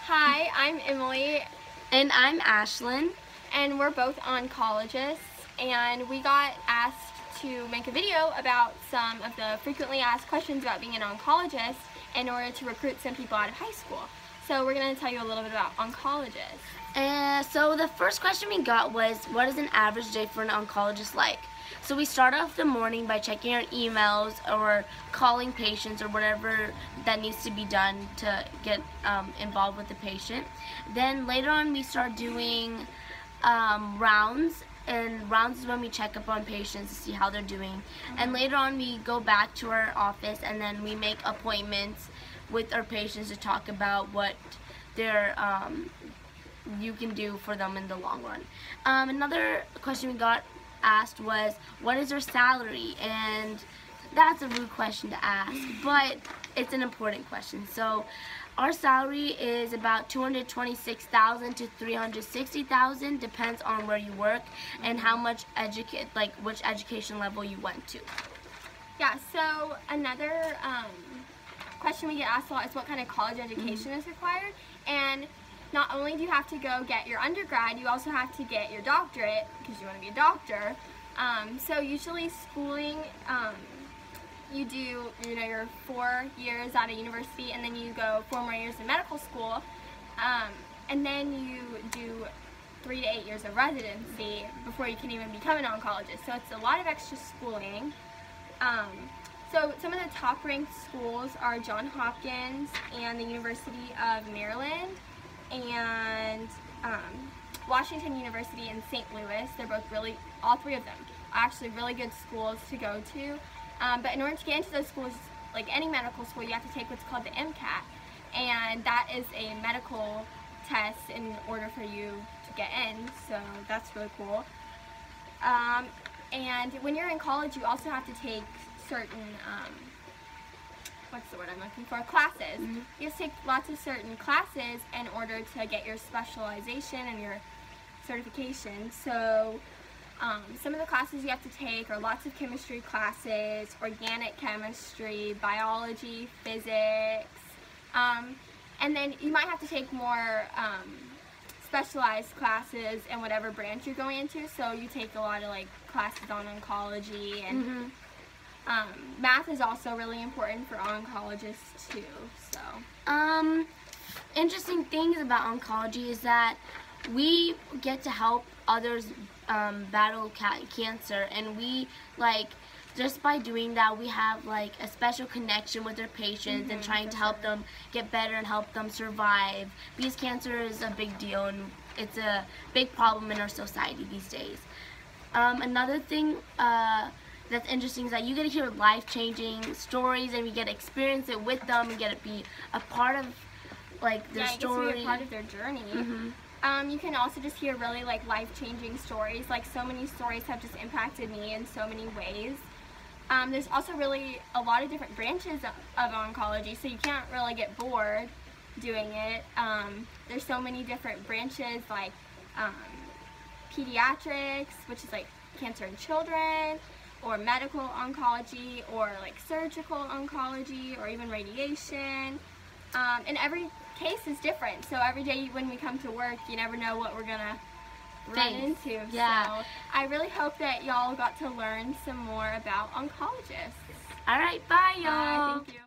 Hi, I'm Emily, And I'm Ashlyn. and we're both oncologists, and we got asked to make a video about some of the frequently asked questions about being an oncologist in order to recruit some people out of high school. So we're going to tell you a little bit about oncologists. So the first question we got was, what is an average day for an oncologist like? So we start off the morning by checking our emails or calling patients or whatever that needs to be done to get involved with the patient. Then later on we start doing rounds, and rounds is when we check up on patients to see how they're doing. And later on we go back to our office and then we make appointments with our patients to talk about what they're you can do for them in the long run. Another question we got asked was, what is their salary? And that's a rude question to ask, but it's an important question. So our salary is about $226,000 to $360,000, depends on where you work and how much which education level you went to. Yeah, so another question we get asked a lot is what kind of college education is required. And not only do you have to go get your undergrad, you also have to get your doctorate because you want to be a doctor. So usually schooling, you do your 4 years at a university, and then you go 4 more years in medical school, and then you do 3 to 8 years of residency before you can even become an oncologist. So it's a lot of extra schooling. So some of the top ranked schools are Johns Hopkins and the University of Maryland and Washington University and St. Louis. They're both all three of them are actually really good schools to go to. But in order to get into those schools, like any medical school, you have to take what's called the MCAT, and that is a medical test in order for you to get in, so that's really cool. And when you're in college, you also have to take certain, what's the word I'm looking for, classes. You have to take lots of certain classes in order to get your specialization and your certification. So some of the classes you have to take are lots of chemistry classes, organic chemistry, biology, physics, and then you might have to take more specialized classes in whatever branch you're going into. So you take a lot of classes on oncology, and math is also really important for oncologists too. So Interesting things about oncology is that we get to help others battle cancer, and we just by doing that we have a special connection with their patients and trying to help them get better and help them survive, because cancer is a big deal and it's a big problem in our society these days. Another thing that's interesting is that you get to hear life-changing stories, and you get to experience it with them and get to be a part of their story. You get to be a part of their journey. You can also just hear really life-changing stories. So many stories have just impacted me in so many ways. There's also really a lot of different branches of oncology, so you can't really get bored doing it. There's so many different branches, like pediatrics, which is cancer in children, or medical oncology, or surgical oncology, or even radiation. And every case is different, so every day when we come to work, you never know what we're gonna run into. Yeah. So I really hope that y'all got to learn some more about oncologists. Alright, bye y'all. Thank you.